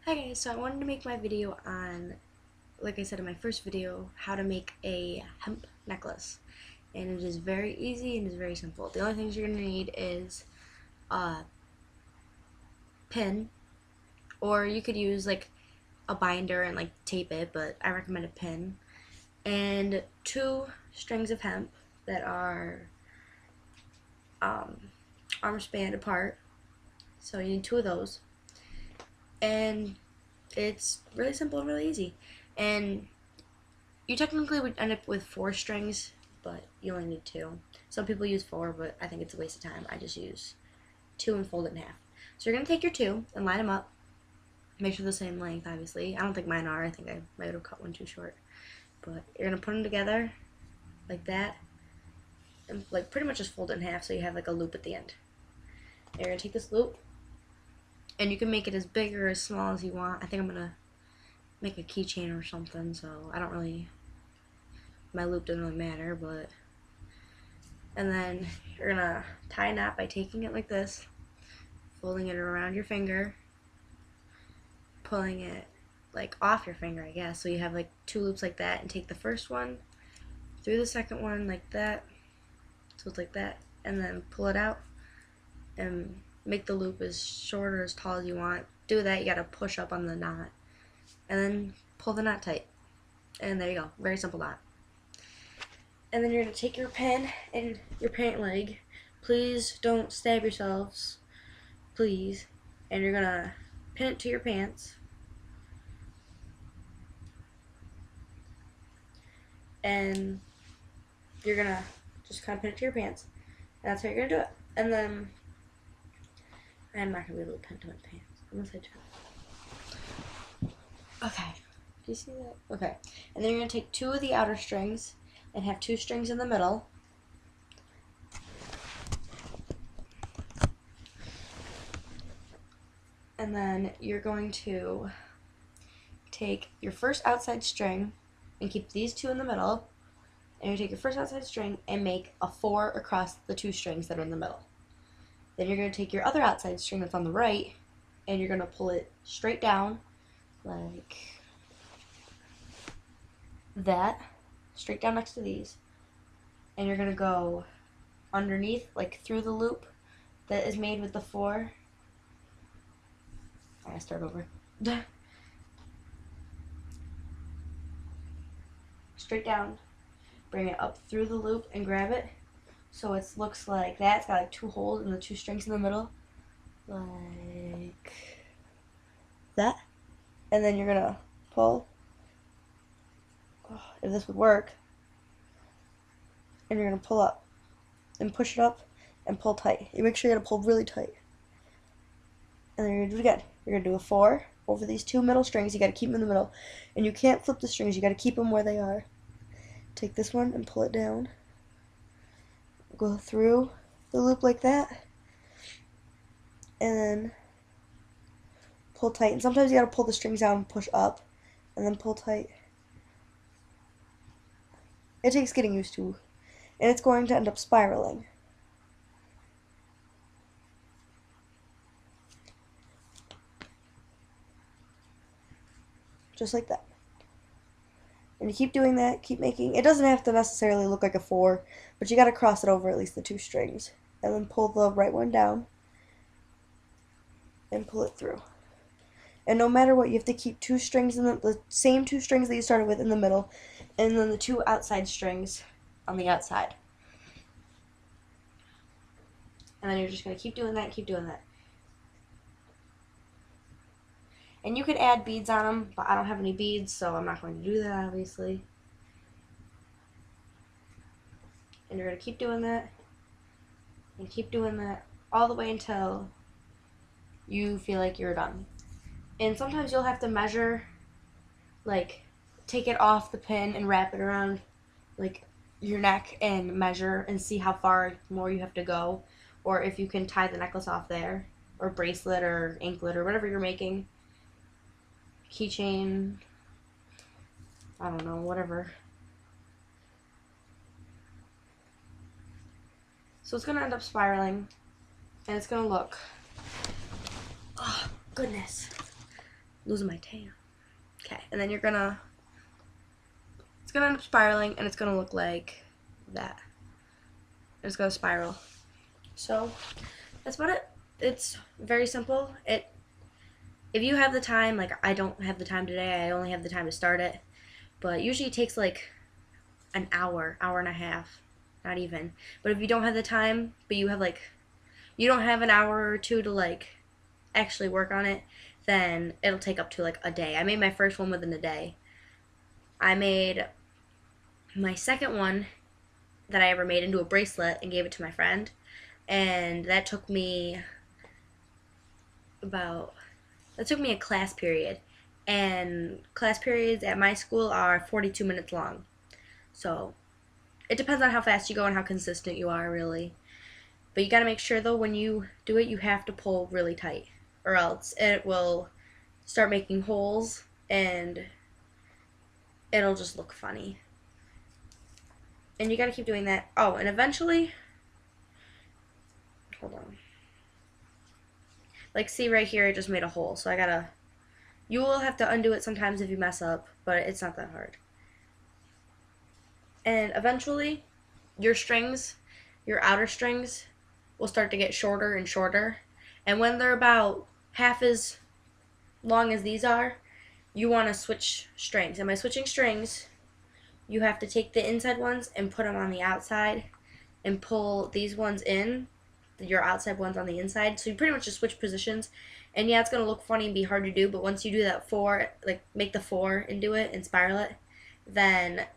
Hi guys, so I wanted to make my video on, like I said in my first video, how to make a hemp necklace. And it is very easy and it's very simple. The only things you're going to need is a pin, or you could use like a binder and like tape it, but I recommend a pin. And 2 strings of hemp that are arm span apart. So you need 2 of those. And it's really simple and really easy. And you technically would end up with 4 strings, but you only need 2. Some people use 4, but I think it's a waste of time. I just use 2 and fold it in half. So you're going to take your 2 and line them up. Make sure they're the same length, obviously. I don't think mine are. I think I might have cut one too short. But you're going to put them together like that. And like pretty much just fold it in half so you have like a loop at the end. And you're going to take this loop, and you can make it as big or as small as you want. I think I'm going to make a keychain or something, so I don't really, my loop doesn't really matter, but, and then you're gonna tie a knot by taking it like this, folding it around your finger, pulling it like off your finger, I guess, so you have like 2 loops like that, and take the first one through the second one like that, so it's like that, and then pull it out and make the loop as short or as tall as you want. Do that, you gotta push up on the knot and then pull the knot tight, and there you go. Very simple knot. And then you're gonna take your pin and your pant leg. Please don't stab yourselves, please. And you're gonna pin it to your pants, and you're gonna just kind of pin it to your pants, and that's how you're gonna do it. And then I'm not gonna be able to pin it to my pants unless I try. Okay, do you see that? Okay, and then you're gonna take 2 of the outer strings and have 2 strings in the middle. And then you're going to take your first outside string and keep these 2 in the middle. And you take your first outside string and make a 4 across the 2 strings that are in the middle. Then you're going to take your other outside string that's on the right, and you're going to pull it straight down like that, straight down next to these. And you're going to go underneath, like through the loop that is made with the 4. I gotta start over. Straight down, bring it up through the loop and grab it so it looks like that. It's got like 2 holes and the 2 strings in the middle, like that. And then you're gonna pull, if this would work, and you're gonna pull up and push it up and pull tight. You make sure you gotta pull really tight. And then you're gonna do it again. You're gonna do a 4 over these 2 middle strings. You gotta keep them in the middle, and you can't flip the strings. You gotta keep them where they are. Take this one and pull it down. Go through the loop like that, and then pull tight. And sometimes you gotta pull the strings down and push up, and then pull tight. It takes getting used to, and it's going to end up spiraling. Just like that. And you keep doing that, keep making, it doesn't have to necessarily look like a 4, but you gotta cross it over at least the 2 strings. And then pull the right one down, and pull it through. And no matter what, you have to keep 2 strings in the same 2 strings that you started with in the middle, and then the 2 outside strings on the outside. And then you're just gonna keep doing that, keep doing that. And you could add beads on them, but I don't have any beads, so I'm not going to do that, obviously. And you're going to keep doing that, and keep doing that, all the way until you feel like you're done. And sometimes you'll have to measure, like, take it off the pin and wrap it around, like, your neck and measure and see how far more you have to go, or if you can tie the necklace off there, or bracelet, or anklet, or whatever you're making. Keychain, I don't know, whatever. So it's gonna end up spiraling, and it's gonna look, oh goodness, Losing my tan. Okay, and then it's gonna end up spiraling, and it's gonna look like that. It's gonna spiral. So that's about it. It's very simple. If you have the time, like I don't have the time today, I only have the time to start it, but usually it takes like an hour, hour and a half, not even. But if you don't have the time, but you don't have an hour or two to like actually work on it, then it'll take up to like a day. I made my first one within a day. I made my second one that I ever made into a bracelet and gave it to my friend, and that took me a class period, and class periods at my school are 42 minutes long. So it depends on how fast you go and how consistent you are, really. But you got to make sure though, when you do it, you have to pull really tight, or else it will start making holes and it'll just look funny. And you got to keep doing that. Oh, and eventually, hold on. Like, see right here, it just made a hole. So you will have to undo it sometimes if you mess up, but it's not that hard. And eventually, your outer strings, will start to get shorter and shorter. And when they're about half as long as these are, you want to switch strings. And by switching strings, you have to take the inside ones and put them on the outside and pull these ones in, your outside ones on the inside. So you pretty much just switch positions. And yeah, it's going to look funny and be hard to do, but once you do that make the 4 and do it and spiral it, then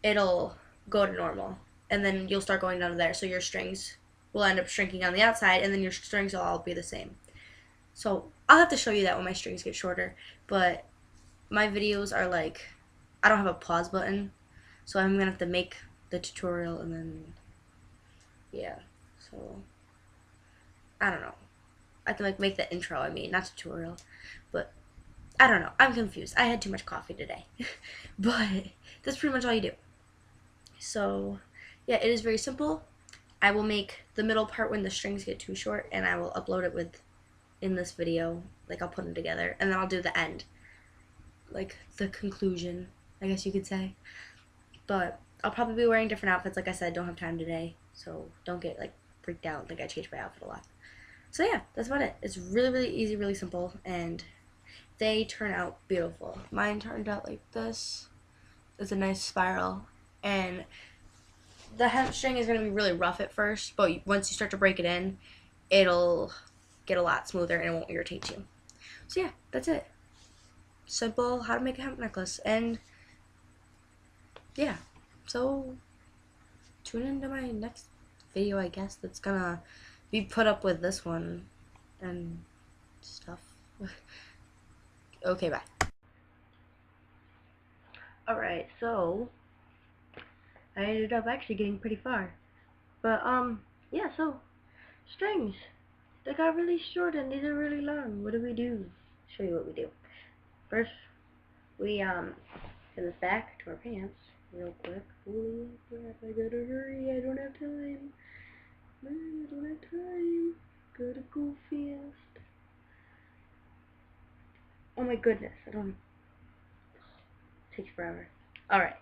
it'll go to normal. And then you'll start going down to there. So your strings will end up shrinking on the outside, and then your strings will all be the same. So I'll have to show you that when my strings get shorter, but my videos are like, I don't have a pause button, so I'm going to have to make the tutorial and then, yeah, so, I don't know. I have to make the intro, not tutorial, but I don't know. I'm confused. I had too much coffee today, but that's pretty much all you do. So, yeah, it is very simple. I will make the middle part when the strings get too short, and I will upload it in this video. Like, I'll put them together, and then I'll do the end. Like, the conclusion, I guess you could say. But I'll probably be wearing different outfits. Like I said, don't have time today, so don't get, like, freaked out and think I changed my outfit a lot. So, yeah, that's about it. It's really, really easy, really simple, and they turn out beautiful. Mine turned out like this. It's a nice spiral, and the hemp string is going to be really rough at first, but once you start to break it in, it'll get a lot smoother and it won't irritate you. So yeah, that's it. Simple how to make a hemp necklace. And yeah, so tune into my next video, I guess, that's gonna be put up with this one and stuff. Okay, bye. Alright, so I ended up actually getting pretty far. But, yeah, so, strings. They got really short and these are really long. What do we do? Show you what we do. First, we, send this back to our pants real quick. Holy crap, I gotta hurry. I don't have time. Man, I don't have time. Gotta go fast. Oh my goodness, I don't. It takes forever. Alright,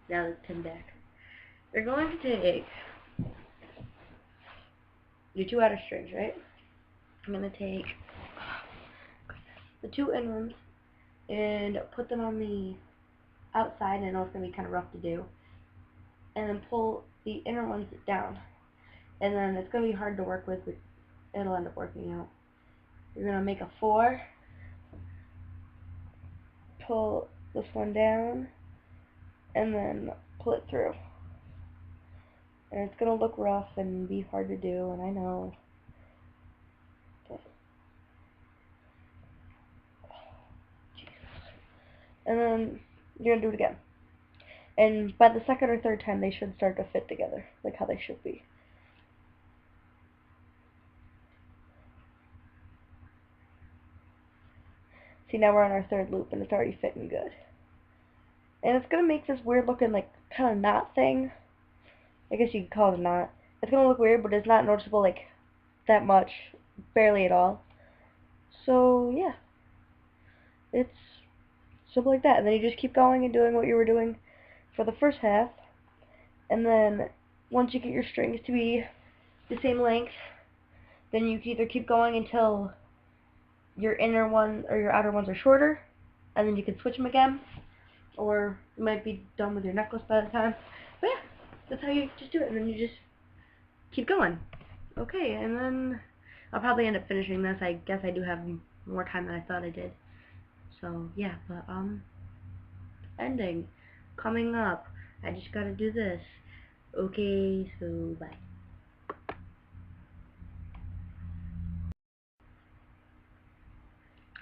now let's pin back. We're going to take your 2 outer strings, right? I'm gonna take the 2 in ones and put them on the outside. I know it's gonna be kind of rough to do. And then pull the inner ones down. And then it's gonna be hard to work with, but it'll end up working out. You're gonna make a 4, pull this one down, and then pull it through. And it's gonna look rough and be hard to do, and I know. Okay. And then you're gonna do it again. And by the second or third time, they should start to fit together, like how they should be. See, now we're on our 3rd loop, and it's already fitting good. And it's gonna make this weird looking, like, kind of knot thing. I guess you could call it a knot. It's gonna look weird, but it's not noticeable, like, that much. Barely at all. So, yeah. it's simple like that. And then you just keep going and doing what you were doing for the first half. And then once you get your strings to be the same length, then you can either keep going until your inner one or your outer ones are shorter, and then you can switch them again, or you might be done with your necklace by the time. But yeah, that's how you just do it, and then you just keep going. Okay, and then I'll probably end up finishing this. I guess I do have more time than I thought I did. So yeah, but ending coming up. I just gotta do this. Okay, so bye.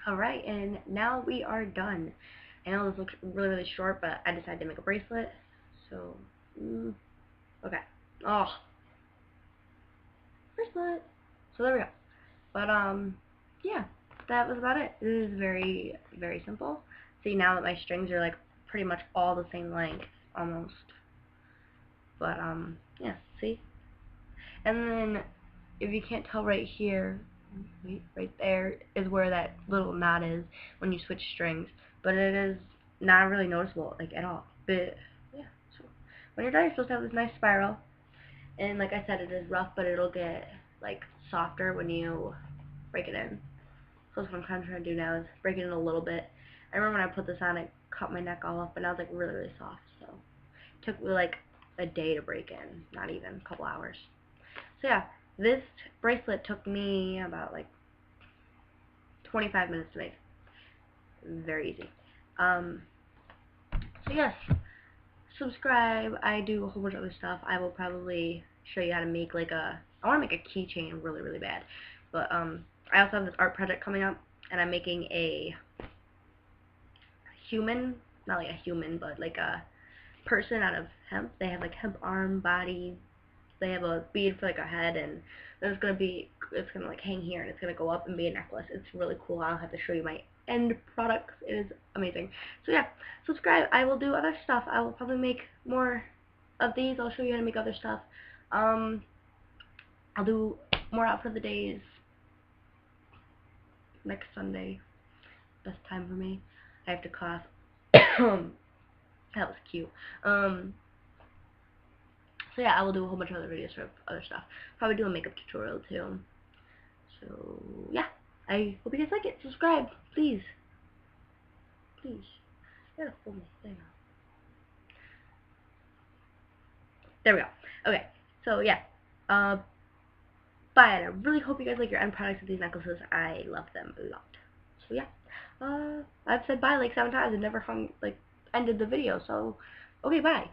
Alright, and now we are done. I know this looks really, really short, but I decided to make a bracelet. So, okay. Oh, bracelet. So there we go. But, yeah, that was about it. It is very, very simple. See, now that my strings are, like, pretty much all the same length, almost. But, yeah, see? And then, if you can't tell right here, right there is where that little knot is when you switch strings. But it is not really noticeable, like, at all. But, yeah, so when you're done, you're supposed to have this nice spiral. And like I said, it is rough, but it'll get, like, softer when you break it in. So that's what I'm kind of trying to do now, is break it in a little bit. I remember when I put this on, it cut my neck all off, but now it's, like, really, really soft. So it took me, like, a day to break in, not even a couple hours. So yeah, this bracelet took me about, like, 25 minutes to make. Very easy. So yes, subscribe. I do a whole bunch of other stuff. I will probably show you how to make, like, I want to make a keychain really, really bad. But I also have this art project coming up, and I'm making a human, not like a human, but like a person out of hemp. They have, like, hemp arm, body. They have a bead for, like, a head, and there's gonna be, it's gonna, like, hang here, and it's gonna go up and be a necklace. It's really cool. I'll have to show you my end product. It is amazing. So yeah, subscribe. I will do other stuff. I will probably make more of these. I'll show you how to make other stuff. I'll do more outfit of the days next Sunday. Best time for me. I have to cough. That was cute. So yeah, I will do a whole bunch of other videos for other stuff. Probably do a makeup tutorial too. So yeah, I hope you guys like it. Subscribe, please. Please. I gotta hold my thing up. There we go. Okay, so yeah. Bye, and I really hope you guys like your end products of these necklaces. I love them a lot. So yeah. I've said bye like 7 times and never ended the video, so okay, bye.